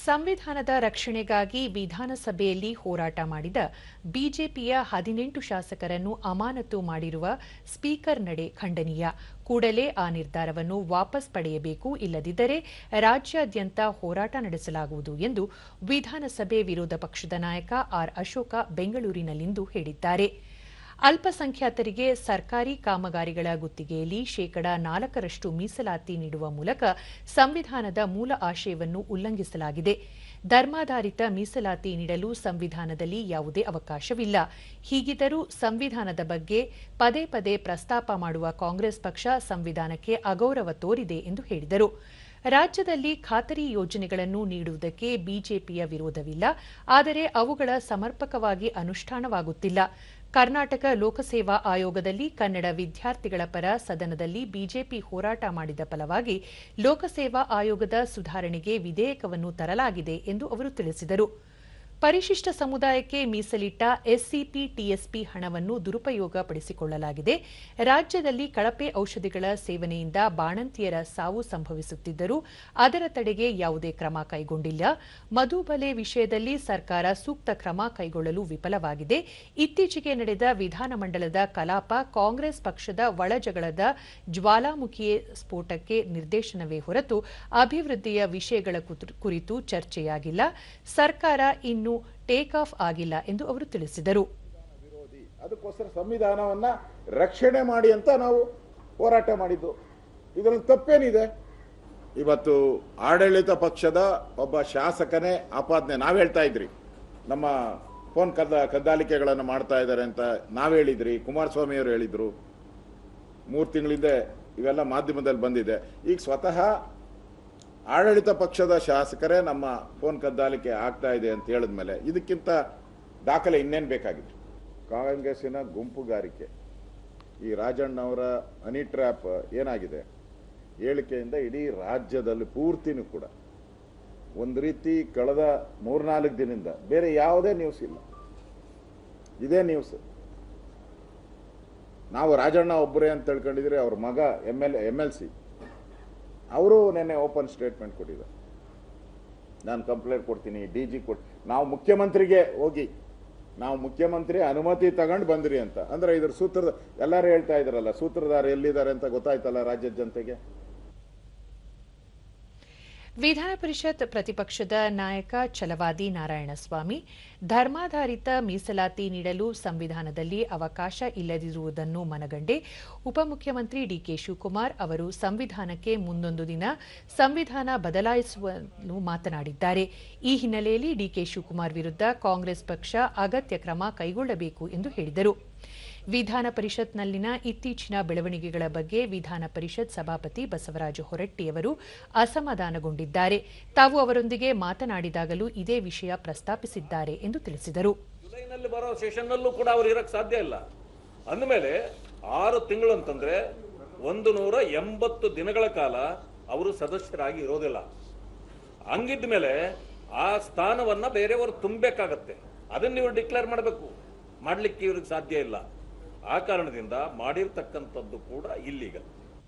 ಸಂವಿಧಾನದ ರಕ್ಷಣೆಗಾಗಿ ವಿಧಾನಸಭೆಯಲ್ಲಿ ಹೋರಾಟ ಮಾಡಿದ ಬಿಜೆಪಿಯ 18 ಶಾಸಕರನ್ನು ಅಮಾನತು ಮಾಡಿರುವ ಸ್ಪೀಕರ್ ನಡೆ ಖಂಡನೀಯ. ಕೂಡಲೇ ಆ ನಿರ್ಧಾರವನ್ನು ವಾಪಸ್ ಪಡೆಯಬೇಕು, ಇಲ್ಲದಿದ್ದರೆ ರಾಜ್ಯಾದ್ಯಂತ ಹೋರಾಟ ನಡೆಸಲಾಗುವುದು ಎಂದು ವಿಧಾನಸಭೆ ವಿರೋಧ ಪಕ್ಷದ ನಾಯಕ ಆರ್ ಅಶೋಕ ಬೆಂಗಳೂರಿನಲ್ಲಿಂದು ಹೇಳಿದ್ದಾರೆ. ಅಲ್ಪಸಂಖ್ಯಾತರಿಗೆ ಸರ್ಕಾರಿ ಕಾಮಗಾರಿಗಳ ಗುತ್ತಿಗೆಯಲ್ಲಿ ಶೇಕಡಾ 4ರಷ್ಟು ಮೀಸಲಾತಿ ನೀಡುವ ಮೂಲಕ ಸಂವಿಧಾನದ ಮೂಲ ಆಶಯವನ್ನು ಉಲ್ಲಂಘಿಸಲಾಗಿದೆ. ಧರ್ಮಾಧಾರಿತ ಮೀಸಲಾತಿ ನೀಡಲು ಸಂವಿಧಾನದಲ್ಲಿ ಯಾವುದೇ ಅವಕಾಶವಿಲ್ಲ. ಹೀಗಿದ್ದರೂ ಸಂವಿಧಾನದ ಬಗ್ಗೆ ಪದೇ ಪದೇ ಪ್ರಸ್ತಾಪ ಮಾಡುವ ಕಾಂಗ್ರೆಸ್ ಪಕ್ಷ ಸಂವಿಧಾನಕ್ಕೆ ಅಗೌರವ ತೋರಿದೆ ಎಂದು ಹೇಳಿದರು. ರಾಜ್ಯದಲ್ಲಿ ಖಾತರಿ ಯೋಜನೆಗಳನ್ನು ನೀಡುವುದಕ್ಕೆ ಬಿಜೆಪಿಯ ವಿರೋಧವಿಲ್ಲ, ಆದರೆ ಅವುಗಳ ಸಮರ್ಪಕವಾಗಿ ಅನುಷ್ಠಾನವಾಗುತ್ತಿಲ್ಲ. ಕರ್ನಾಟಕ ಲೋಕಸೇವಾ ಆಯೋಗದಲ್ಲಿ ಕನ್ನಡ ವಿದ್ಯಾರ್ಥಿಗಳ ಪರ ಸದನದಲ್ಲಿ ಬಿಜೆಪಿ ಹೋರಾಟ ಮಾಡಿದ ಫಲವಾಗಿ ಲೋಕಸೇವಾ ಆಯೋಗದ ಸುಧಾರಣೆಗೆ ವಿಧೇಯಕವನ್ನು ತರಲಾಗಿದೆ ಎಂದು ಅವರು ತಿಳಿಸಿದರು. ಪರಿಶಿಷ್ಟ ಸಮುದಾಯಕ್ಕೆ ಮೀಸಲಿಟ್ಟ ಎಸ್ಸಿಪಿ ಟಿಎಸ್ಪಿ ಹಣವನ್ನು ದುರುಪಯೋಗಪಡಿಸಿಕೊಳ್ಳಲಾಗಿದೆ. ರಾಜ್ಯದಲ್ಲಿ ಕಳಪೆ ಔಷಧಿಗಳ ಸೇವನೆಯಿಂದ ಬಾಣಂತಿಯರ ಸಾವು ಸಂಭವಿಸುತ್ತಿದ್ದರೂ ಅದರ ತಡೆಗೆ ಯಾವುದೇ ಕ್ರಮ ಕೈಗೊಂಡಿಲ್ಲ. ಮಧುಬಲೆ ವಿಷಯದಲ್ಲಿ ಸರ್ಕಾರ ಸೂಕ್ತ ಕ್ರಮ ಕೈಗೊಳ್ಳಲು ವಿಫಲವಾಗಿದೆ. ಇತ್ತೀಚೆಗೆ ನಡೆದ ವಿಧಾನಮಂಡಲದ ಕಲಾಪ ಕಾಂಗ್ರೆಸ್ ಪಕ್ಷದ ಒಳಜಗಳದ ಜ್ವಾಲಾಮುಖಿಯೇ ಸ್ಫೋಟಕ್ಕೆ ನಿರ್ದೇಶನವೇ ಹೊರತು ಅಭಿವೃದ್ಧಿಯ ವಿಷಯಗಳ ಕುರಿತು ಚರ್ಚೆಯಾಗಿಲ್ಲ. ಸರ್ಕಾರ ಇನ್ನು ಟೇಕ್ ಆಫ್ ಆಗಿಲ್ಲ ಎಂದು ಅವರು ತಿಳಿಸಿದರು. ಅದಕ್ಕೋಸ್ಕರ ಸಂವಿಧಾನವನ್ನ ರಕ್ಷಣೆ ಮಾಡಿ ಅಂತ ನಾವು ಹೋರಾಟ ಮಾಡಿದ್ದು. ಇದರಲ್ಲಿ ತಪ್ಪೇನಿದೆ? ಇವತ್ತು ಆಡಳಿತ ಪಕ್ಷದ ಒಬ್ಬ ಶಾಸಕನೇ ಆಪಾದನೆ ನಾವ್ ಹೇಳ್ತಾ ಇದ್ರಿ, ನಮ್ಮ ಫೋನ್ ಕದ್ದಾಲಿಕೆಗಳನ್ನು ಮಾಡ್ತಾ ಇದ್ದಾರೆ ಅಂತ ನಾವ್ ಹೇಳಿದ್ರಿ, ಕುಮಾರಸ್ವಾಮಿ ಅವರು ಹೇಳಿದ್ರು. 3 ತಿಂಗಳಿಂದ ಇವೆಲ್ಲ ಮಾಧ್ಯಮದಲ್ಲಿ ಬಂದಿದೆ. ಈಗ ಸ್ವತಃ ಆಡಳಿತ ಪಕ್ಷದ ಶಾಸಕರೇ ನಮ್ಮ ಫೋನ್ ಕದ್ದಾಲಿಕೆ ಆಗ್ತಾ ಇದೆ ಅಂತ ಹೇಳಿದ್ಮೇಲೆ ಇದಕ್ಕಿಂತ ದಾಖಲೆ ಇನ್ನೇನು ಬೇಕಾಗಿತ್ತು? ಕಾಂಗ್ರೆಸ್ಸಿನ ಗುಂಪುಗಾರಿಕೆ, ಈ ರಾಜಣ್ಣವರ ಹನಿ ಟ್ರ್ಯಾಪ್ ಏನಾಗಿದೆ ಹೇಳಿಕೆಯಿಂದ ಇಡೀ ರಾಜ್ಯದಲ್ಲಿ ಪೂರ್ತಿನೂ ಕೂಡ ಒಂದು ರೀತಿ ಕಳೆದ 3-4 ದಿನದಿಂದ ಬೇರೆ ಯಾವುದೇ ನ್ಯೂಸ್ ಇಲ್ಲ, ಇದೇ ನ್ಯೂಸ್. ನಾವು ರಾಜಣ್ಣ ಒಬ್ಬರೇ ಅಂತ ತಿಳ್ಕೊಂಡಿದ್ರೆ ಅವ್ರ ಮಗ MLC ಅವರು ನೆನ್ನೆ ಓಪನ್ ಸ್ಟೇಟ್ಮೆಂಟ್ ಕೊಟ್ಟಿದ್ದಾರೆ. ನಾನು ಕಂಪ್ಲೇಂಟ್ ಕೊಡ್ತೀನಿ, DG ನಾವು ಮುಖ್ಯಮಂತ್ರಿಗೆ ಹೋಗಿ ನಾವು ಮುಖ್ಯಮಂತ್ರಿ ಅನುಮತಿ ತಗೊಂಡು ಬಂದ್ರಿ ಅಂತ. ಅಂದ್ರೆ ಇದ್ರ ಸೂತ್ರದ ಎಲ್ಲರೂ ಹೇಳ್ತಾ ಇದ್ರಲ್ಲ, ಸೂತ್ರಧಾರ ಎಲ್ಲಿದ್ದಾರೆ ಅಂತ ಗೊತ್ತಾಯ್ತಲ್ಲ ರಾಜ್ಯದ ಜನತೆಗೆ. ವಿಧಾನ ಪರಿಷತ್ ಪ್ರತಿಪಕ್ಷದ ನಾಯಕ ಛಲವಾದಿ ನಾರಾಯಣಸ್ವಾಮಿ, ಧರ್ಮಾಧಾರಿತ ಮೀಸಲಾತಿ ನೀಡಲು ಸಂವಿಧಾನದಲ್ಲಿ ಅವಕಾಶ ಇಲ್ಲದಿರುವುದನ್ನು ಮನಗಂಡೆ ಉಪಮುಖ್ಯಮಂತ್ರಿ ಡಿಕೆ ಶಿವಕುಮಾರ್ ಅವರು ಸಂವಿಧಾನಕ್ಕೆ ಮುಂದೊಂದು ದಿನ ಸಂವಿಧಾನ ಬದಲಾಯಿಸುವನು ಮಾತನಾಡಿದ್ದಾರೆ. ಈ ಹಿನ್ನೆಲೆಯಲ್ಲಿ ಡಿಕೆ ಶಿವಕುಮಾರ್ ವಿರುದ್ಧ ಕಾಂಗ್ರೆಸ್ ಪಕ್ಷ ಅಗತ್ಯ ಕ್ರಮ ಕೈಗೊಳ್ಳಬೇಕು ಎಂದು ಹೇಳಿದರು. ವಿಧಾನ ಪರಿಷತ್ನಲ್ಲಿನ ಇತ್ತೀಚಿನ ಬೆಳವಣಿಗೆಗಳ ಬಗ್ಗೆ ವಿಧಾನ ಪರಿಷತ್ ಸಭಾಪತಿ ಬಸವರಾಜ ಹೊರಟ್ಟಿಯವರು ಅಸಮಾಧಾನಗೊಂಡಿದ್ದಾರೆ. ತಾವು ಅವರೊಂದಿಗೆ ಮಾತನಾಡಿದಾಗಲೂ ಇದೇ ವಿಷಯ ಪ್ರಸ್ತಾಪಿಸಿದ್ದಾರೆ ಎಂದು ತಿಳಿಸಿದರು. ಜುಲೈನಲ್ಲಿ ಬರೋ ಸೆಷನ್ನಲ್ಲೂ ಕೂಡ ಅವರು ಇರಕ್ಕೆ ಸಾಧ್ಯ ಇಲ್ಲ. ಅಂದಮೇಲೆ 6 ತಿಂಗಳು ಅಂತಂದ್ರೆ 180 ದಿನಗಳ ಕಾಲ ಅವರು ಸದಸ್ಯರಾಗಿ ಇರೋದಿಲ್ಲ. ಹಂಗಿದ್ದ ಮೇಲೆ ಆ ಸ್ಥಾನವನ್ನ ಬೇರೆಯವರು ತುಂಬಬೇಕಾಗತ್ತೆ. ಅದನ್ನ ನೀವು ಡಿಕ್ಲೇರ್ ಮಾಡಬೇಕು. ಮಾಡ್ಲಿಕ್ಕೆ ಇವ್ರಿಗೆ ಸಾಧ್ಯ ಇಲ್ಲ. ಆ ಕಾರಣದಿಂದ ಮಾಡಿರ್ತಕ್ಕಂಥದ್ದು ಕೂಡ ಇಲ್ಲೀಗಲ್.